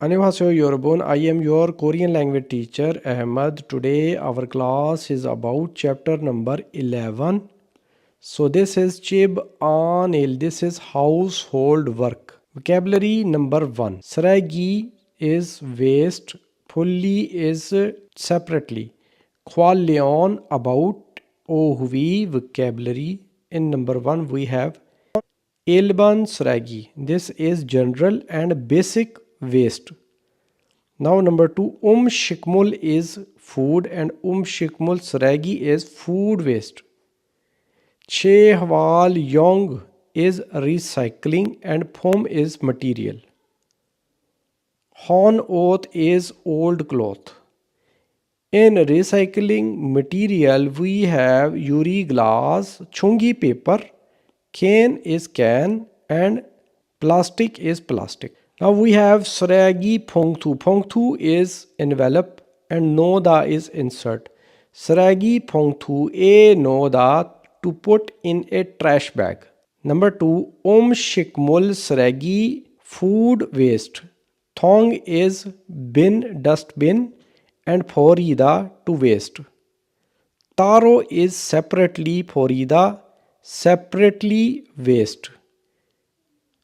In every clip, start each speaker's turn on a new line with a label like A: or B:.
A: Annyeonghaseyo Yorobun. I am your Korean language teacher Ahmad. Today our class is about chapter number 11. So this is Chib Anil. This is household work. Vocabulary number 1. Saragi is waste. Fully is separately. Qualion about. Ohvi vocabulary. In number 1 we have Elban Saragi. This is general and basic waste. Now number 2, Shikmul is food and Shikmul Saragi is food waste. Chehwal Yong is recycling and Phom is material. Hon Oath is old cloth. In recycling material we have Uri glass, Chungi paper, cane is can and plastic is plastic. Now we have Saragi Phongthu. Phongthu is envelope and Noda is insert. Saragi Phongthu a Noda to put in a trash bag. Number 2, Shikmul Saragi food waste. Thong is bin, dustbin and Phorida to waste. Taro is separately Phorida, separately waste.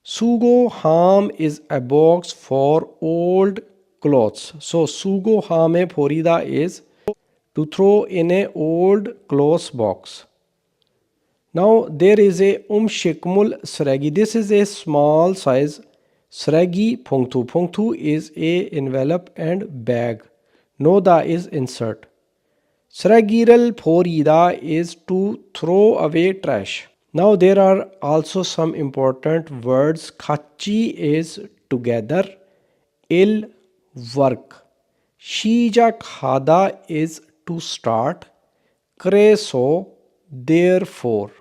A: Sugo ham is a box for old clothes. So sugo hame Phorida is to throw in a old clothes box. Now there is a Shikmul Saragi. This is a small size Saragi Phongthu. Phongthu is a envelope and bag. Noda is insert. Sragiral Phorida is to throw away trash. Now there are also some important words. Khachi is together. Il work. Shija khada is to start. Kreso therefore.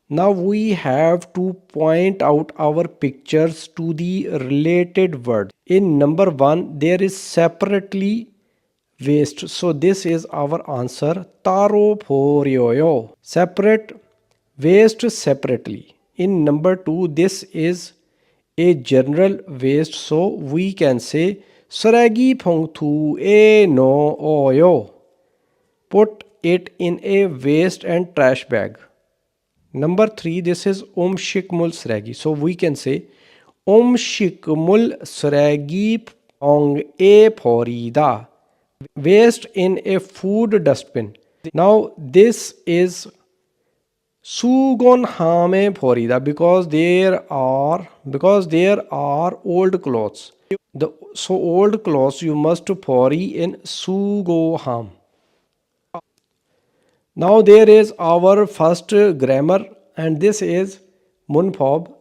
A: Now we have to point out our pictures to the related word. In number 1 there is separately waste. So this is our answer. Taro phoryoyo. Separate waste separately. In number 2 this is a general waste. So we can say Saragi phongthu e no oyo. Put it in a waste and trash bag. Number 3, this is Shikmul Saragi. So we can say Shikmul Saragi Pong e Phorida. Waste in a food dustbin. Now this is Sugon Hame Phorida because there are old clothes. So old clothes you must phori in Sugo Ham. Now there is our first grammar and this is Munfob.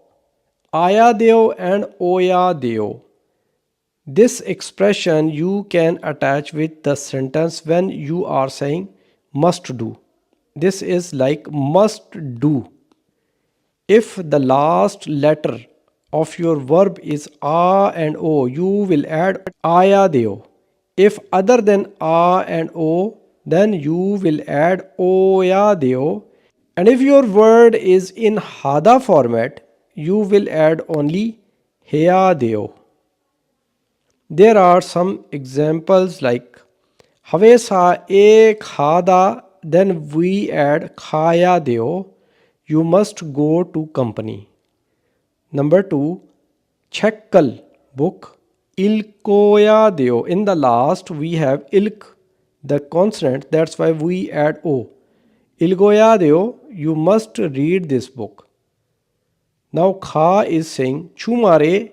A: Aya deo and oya deo. This expression you can attach with the sentence when you are saying must do. This is like must do. If the last letter of your verb is a and o, you will add aya deo. If other than a and o, then you will add oya deo. And if your word is in hada format, you will add only heya deo. There are some examples like Havesa e khada, then we add khaya deo. You must go to company. Number 2, Chekkal book. Ilkoya deo. In the last we have ilk, the consonant, that's why we add o. Ilgoya deo, you must read this book. Now kha is saying chumare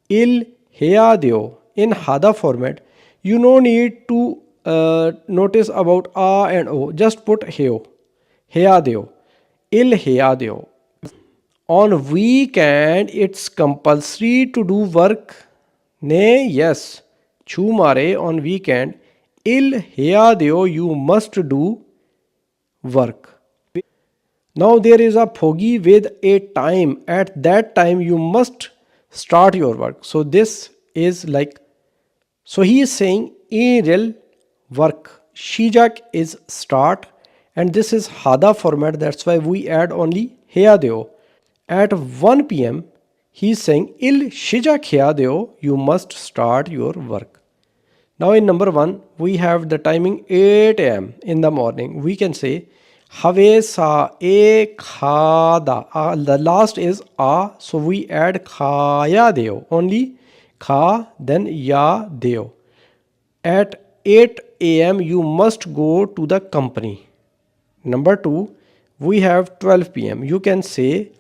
A: il heya deo. In hada format, you no need to notice about a and o. Just put heo, heya deo, il heya deo. On weekend, it's compulsory to do work. Nay, yes. Chumare on weekend. Il heya deo, you must do work. Now there is a phogi with a time. At that time, you must start your work. So this is like, so he is saying real work. Shijak is start and this is hada format. That's why we add only heya deo. At 1 p.m., He's saying il shijakya deo, you must start your work. Now in number 1, we have the timing 8 a.m. in the morning. We can say have sa e khada. The last is a, so we add khaya deo. Only kha, then ya deo. At 8 a.m. you must go to the company. Number 2, we have 12 p.m. You can say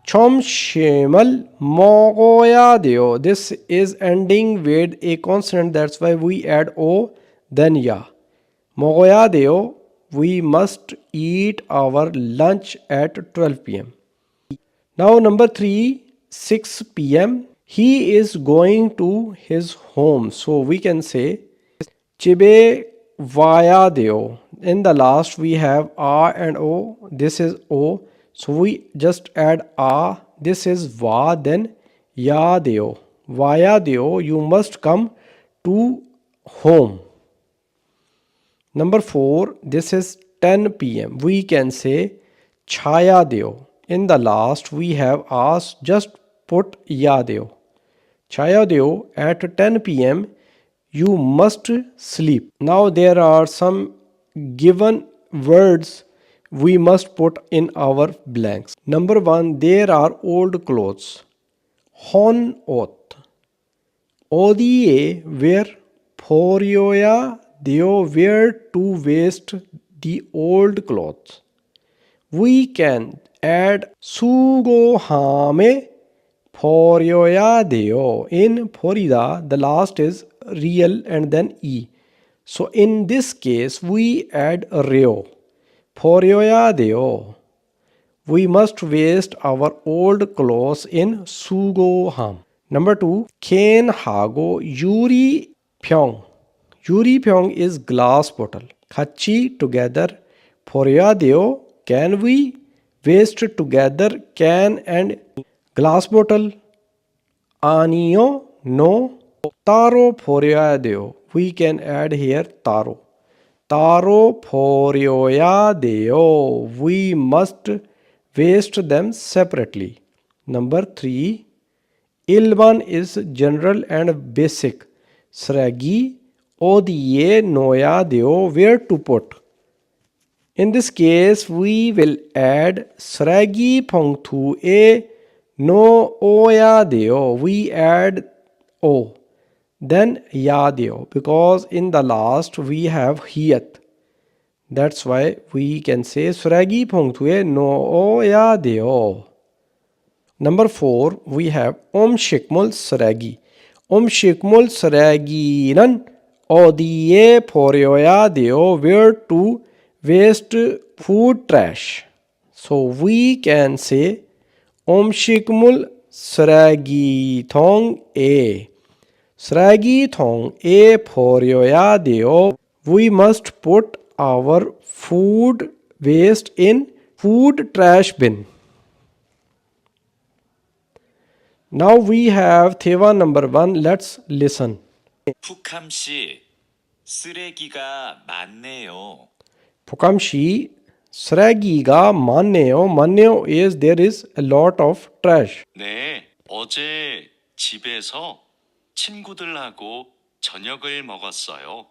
A: 점심을 먹어야 돼요. This is ending with a consonant. That's why we add o, then ya. 먹어야 돼요. We must eat our lunch at 12 p.m. Now number 3, 6 p.m. He is going to his home. So we can say 집에 와야 돼요. In the last we have a and o. This is o. So we just add a. This is va, then ya deo. Vaya deo, you must come to home. Number 4, this is 10 p.m. We can say chaya deo. In the last we have as, just put ya deo. Chaya deo, at 10 p.m. you must sleep. Now there are some given words we must put in our blanks. Number 1, there are old clothes. Hon ot. Odie where porioya deo where to waste the old clothes. We can add sugohame porioya deo. In porida, the last is real and then e. So in this case, we add reo. Porioya deo. We must waste our old clothes in sugoham. Number 2, ken hago yuri pyong. Yuri pyong is glass bottle. Khachi together. Porioya deo. Can we waste together can and glass bottle? Anio, no. Taro porioya deo. We can add here taro. Taro porioya deo. We must waste them separately. Number 3, Ilban is general and basic. Sragi odie noya deo. Where to put? In this case, we will add sragi pongtu e no oya deo. We add o. Then ya deo. Because in the last we have hiyat. That's why we can say sragi pongtu e no oya deo. Number 4, we have om shikmul sragi. Om shikmul sragi nan odie porioya deo. Where to waste food trash. So we can say om shikmul sragi thong e. Sragi thong e porioya deo. We must put our food waste in food trash bin. Now we have Theva number 1. Let's listen.
B: 푸캄씨, 쓰레기가 많네요.
A: Pukamshi sragiga manneo. Manneo is there is a lot of trash.
B: 네, 어제 집에서 친구들하고 저녁을 먹었어요.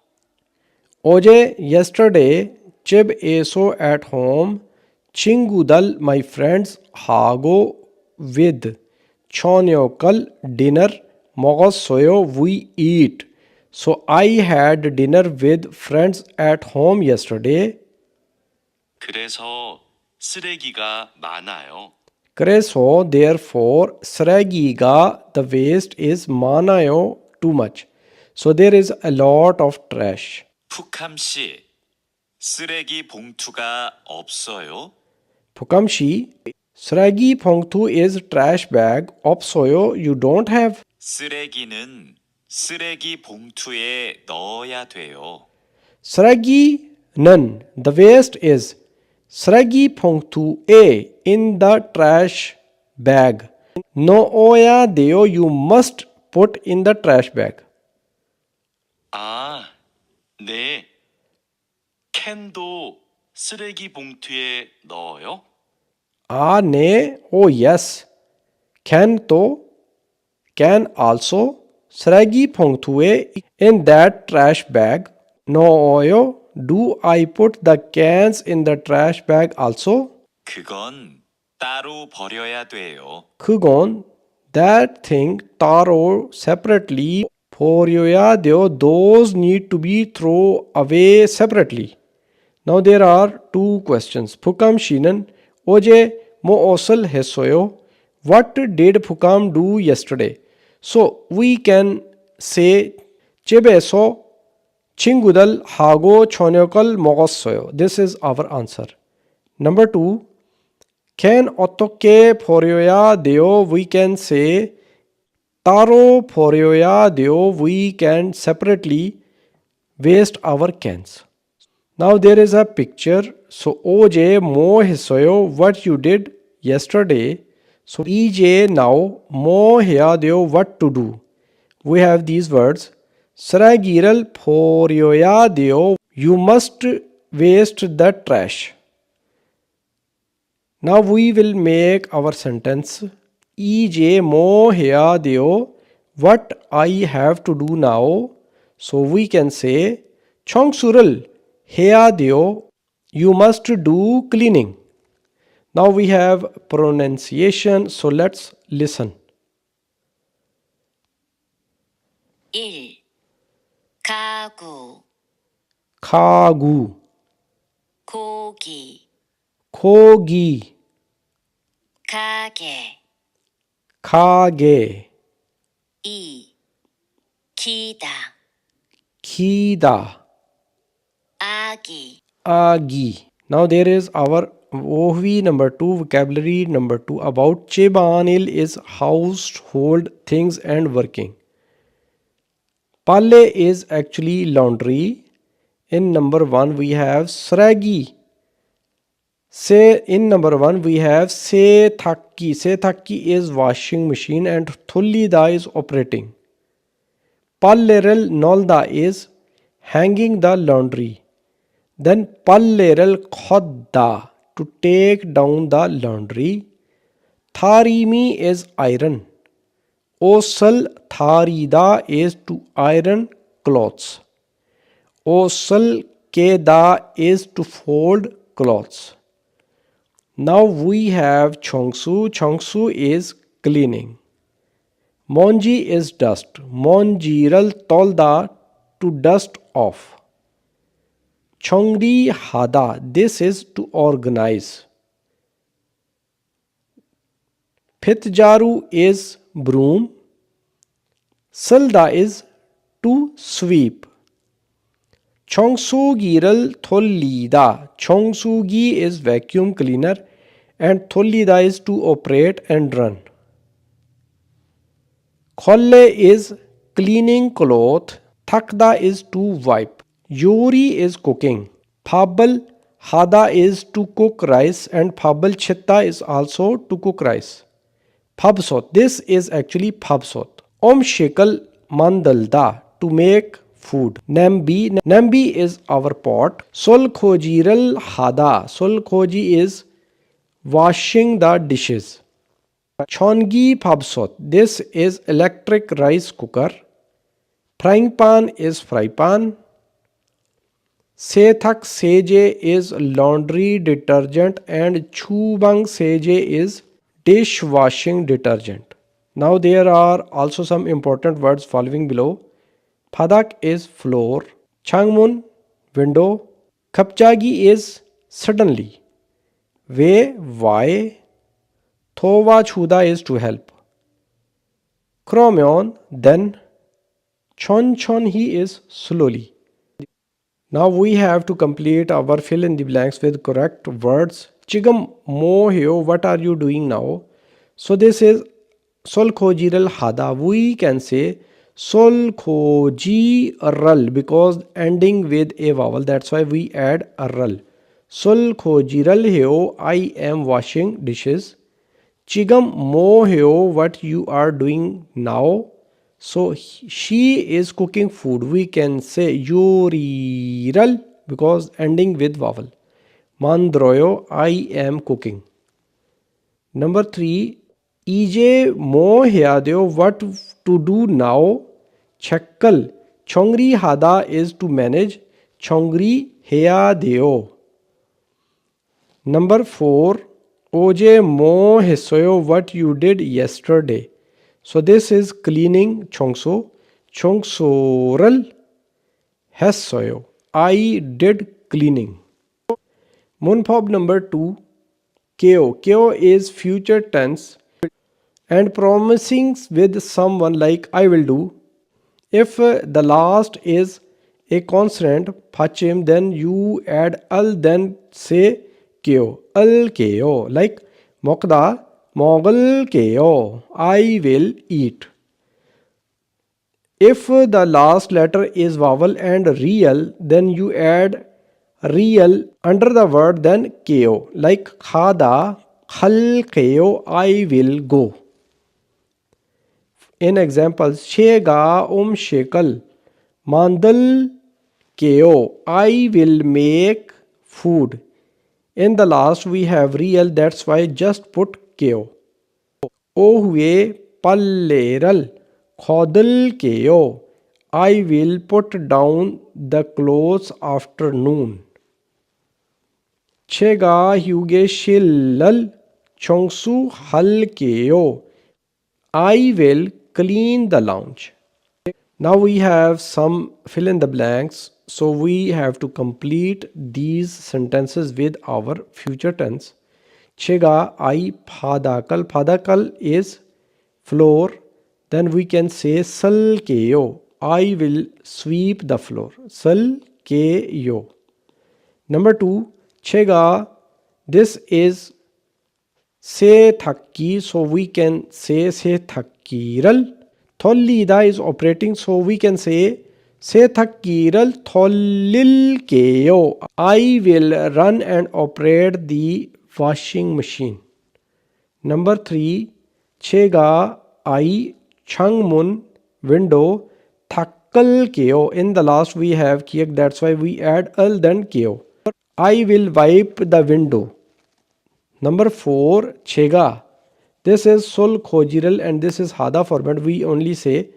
A: Oje yesterday chib eso at home. Chingudal my friends hago with. Chonyokal dinner. Mogosoyo we eat. So I had dinner with friends at home yesterday.
B: 그래서 쓰레기가 많아요.
A: 그래서 therefore sragiga the waste is manayo too much. So there is a lot of trash.
B: 푸캄씨, 쓰레기 봉투가 없어요.
A: Pukamshi sragi pongtu is trash bag. Opsoyo you don't have.
B: 쓰레기는 쓰레기 봉투에 넣어야 돼요.
A: Sragi none. The waste is sragi pongtu a in the trash bag. No oya deo you must put in the trash bag.
B: 아, 네. 캔도 쓰레기 봉투에 넣어요?
A: Ah ne, oh yes. Can to, can also. Sragi pongtue in that trash bag. No oyo. Do I put the cans in the trash bag also?
B: 그건 따로 버려야 돼요.
A: 그건 that thing taro separately 버려야 돼요. Those need to be thrown away separately. Now there are two questions. Fukam Shinan Oje mo osal hesoyo. What did Fukam do yesterday? So we can say Chebeso Chingudal Hago Chonyokal Mogossoyo. This is our answer. Number two, can otoke poryoya deo, we can say taro poryoya deo, we can separately waste our cans. Now there is a picture. So OJ mo hisoyo, what you did yesterday. So EJ now mo hya deo, what to do. We have these words. Sragiral poryoya deo, you must waste the trash. Now we will make our sentence. EJ mo hya deo, what I have to do now. So we can say Chongsural hya deo, you must do cleaning. Now we have pronunciation, so let's listen.
C: 1. 가구,
A: Khagu,
C: 고기,
A: kogi,
C: 가게.
A: kage,
C: 2. 기다,
A: kida,
C: 아기,
A: agi. Now there is our OV number 2, vocabulary number 2 about Chebanil is household things and working. Palle is actually laundry. In number 1 we have Sragi. Say in number 1 we have Sethaki. Sethaki is washing machine and Thullida is operating. Palleral Nolda is hanging the laundry. Then Palleral Khodda to take down the laundry. Tharimi is iron. Osal Tharida is to iron clothes. Osal Keda is to fold clothes. Now we have Chongsu. Chongsu is cleaning. Monji is dust. Monjiral Tolda to dust off. Chongri Hada, this is to organize. Phitjaru is broom. Salda is to sweep. Chongsugiral Thollida. Chongsugi is vacuum cleaner and Thollida is to operate and run. Kholle is cleaning cloth. Thakda is to wipe. Yuri is cooking. Phabal Hada is to cook rice and Phabal Chitta is also to cook rice. Phabsot, this is actually Phabsot. Om Shekal Mandalda, to make food. Nambi is our pot. Sol Khojiral Hada, Sol Khoji is washing the dishes. Chongi Phabsot, this is electric rice cooker. Frying pan is fry pan. Sethak Seje is laundry detergent and Chubang Seje is dishwashing detergent. Now there are also some important words following below. Phadak is floor. Changmun window. Khapchagi is suddenly. Ve why. Thova Chuda is to help. Kromyon then. Chon chon he is slowly. Now we have to complete our fill in the blanks with correct words. Chigam mohyo, what are you doing now? So this is sol khojiral hada. We can say sol khojiral because ending with a vowel. That's why we add aral. Sol khojiral heo, I am washing dishes. Chigam mohyo, what you are doing now? So she is cooking food. We can say yuriral because ending with vowel. Mandroyo, I am cooking. Number 3, 이제 뭐 해야 돼요? What to do now? 책을 정리하다 is to manage. 정리해야 돼요. Number 4. 어제 뭐 했어요? What you did yesterday. So this is cleaning. 청소. 청소를 했어요. I did cleaning. 문법 number 2. KO. KO is future tense and promising with someone like I will do. If the last is a consonant, pachim, then you add al, then say kyo. Al kyo. Like mokda, mogal kyo. I will eat. If the last letter is vowel and real, then you add real under the word, then kyo. Like khada, khal kyo, I will go. In examples, shega shekel, mandal keo, I will make food. In the last we have real, that's why just put keo. O hue palleral, khodal keo, I will put down the clothes after noon. Chega huge shillal, chongsu hal keo, I will clean the lounge. Now we have some fill in the blanks. So we have to complete these sentences with our future tense. Chega I phadakal. Phadakal is floor. Then we can say sal keo. I will sweep the floor. Sal keo. Number 2. Chega. This is se thakki. So we can say se thakkiral. Thollida is operating, so we can say thakiral thollil keo. I will run and operate the washing machine. Number 3. Chega I changmun window thakkal keo. In the last we have kiek, that's why we add al then keo. I will wipe the window. Number 4. Chega. This is sol khojiral and this is hada format. We only say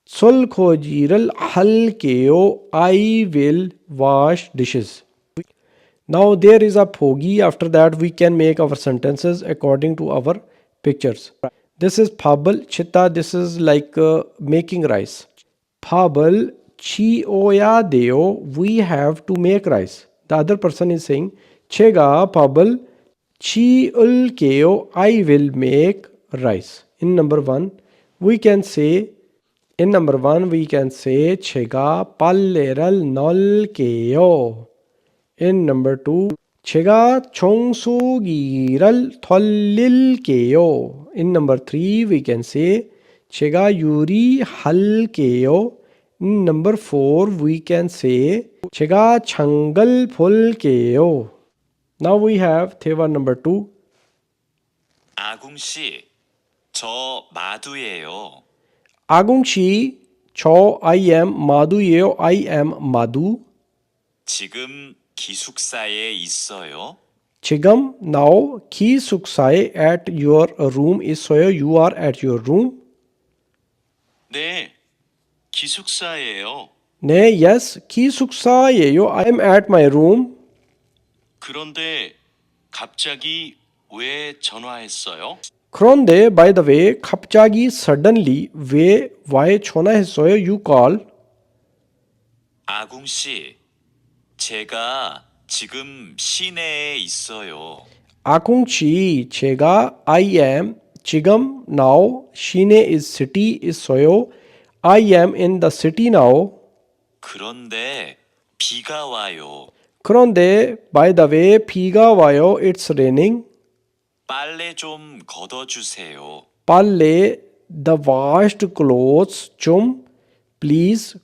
A: sol khojiral hal keo, I will wash dishes. Now there is a phogi. After that we can make our sentences according to our pictures. This is phabal chitta. This is like making rice. Phabal chi oya deo. We have to make rice. The other person is saying chega phabal chi ul keo, I will make rice. In number 1 we can say chega palleral nol keo. In number 2 chega chongsugiral thollil keo. In number 3 we can say chega yuri hal keo. In number 4 we can say chega changal phul keo. Now we have Theva number 2.
B: 아궁 씨, 저 마두예요.
A: Agung Shi, Cho, I am Madhu Yeo, I am Madhu.
B: 지금 기숙사에 있어요.
A: Chigam, now Ki Suksai at your room is soyo, you are at your room.
B: 네, 기숙사예요.
A: Ne, yes, Ki Suksa Yeo, I am at my room.
B: 그런데 갑자기 왜 전화했어요?
A: Kronde, by the way, Khapchagi suddenly, why chona hai soyo, you call.
B: 아궁 씨, 제가 지금 시내에 있어요.
A: Akung Chi, Chega, I am. Chigam, now, Shine is city, is soyo. I am in the city now.
B: 그런데 비가 와요.
A: Kronde, by the way, Piga Vayo, it's raining.
B: 빨래 좀 걷어주세요.
A: Palle, the washed clothes, chum, please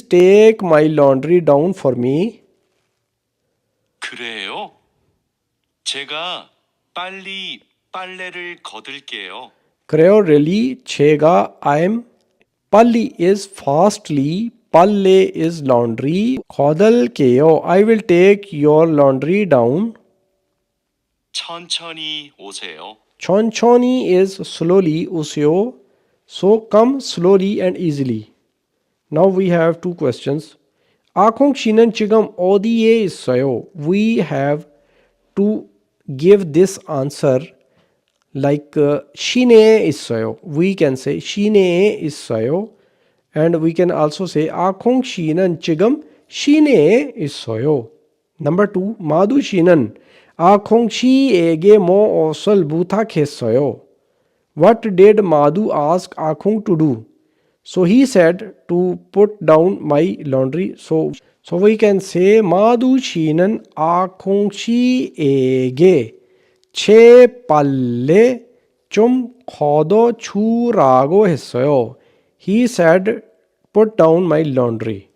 A: take my laundry down for me.
B: 그래요? 제가 빨리 빨래를 걷을게요.
A: Creo really, chega, I'm. Palli is fastly, palle is laundry. Khodal keo, I will take your laundry down.
B: 천천히 오세요.
A: 천천히 is slowly 오세요. So come slowly and easily. Now we have two questions. 아콩 씨는 지금 어디에 있어요? We have to give this answer like 시내에 있어요. We can say 시내에 있어요. And we can also say 아콩 씨는 지금 시내에 있어요. Number two, 마두 씨는 아콩 씨에게 무엇을 부탁했어요? What did Madhu ask Akhung to do? So he said to put down my laundry. So we can say Madhu 씨는 아콩 씨에게 제 빨래 좀 걷어주라고 했어요. He said put down my laundry.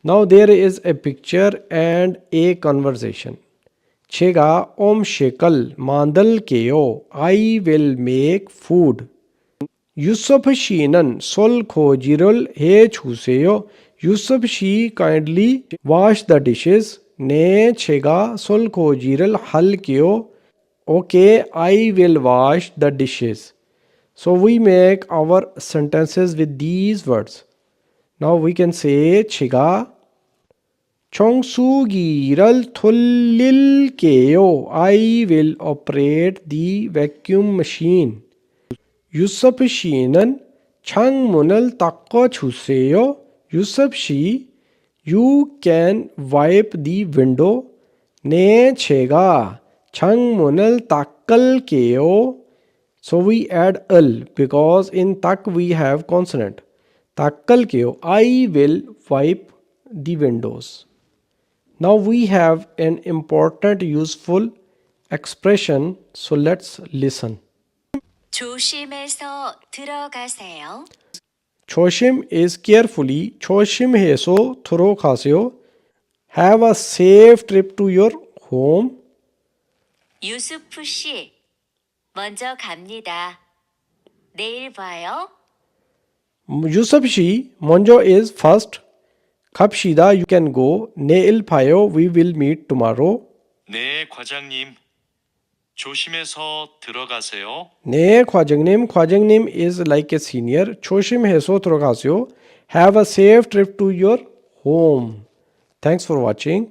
A: Now there is a picture and a conversation. 제가 음식을 만들게요. I will make food. 유섭 씨는 설거지를 해주세요. 유섭 씨 kindly wash the dishes. 네, 제가 설거지를 할게요. Okay, I will wash the dishes. So we make our sentences with these words. Now we can say 제가 청소기를 돌릴게요. I will operate the vacuum machine. 유섭 씨는 창문을 닦아주세요. 유섭 씨, you can wipe the window. 네, 제가 창문을 닦을게요. So we add 을 because in 딱 we have consonant. 닦을게요. I will wipe the windows. Now we have an important useful expression, so let's listen.
C: 조심해서 들어가세요.
A: 조심 is carefully, 조심해서 들어가세요. Have a safe trip to your home.
C: 유수프 씨, 먼저 갑니다. 내일 봐요.
A: Yusuf 씨, 먼저 is first. 갑시다, you can go. 내일 봐요, we will meet tomorrow.
B: 네, 과장님. 조심해서 들어가세요.
A: 네, 과장님 is like a senior. 조심해서 들어가세요. Have a safe trip to your home. Thanks for watching.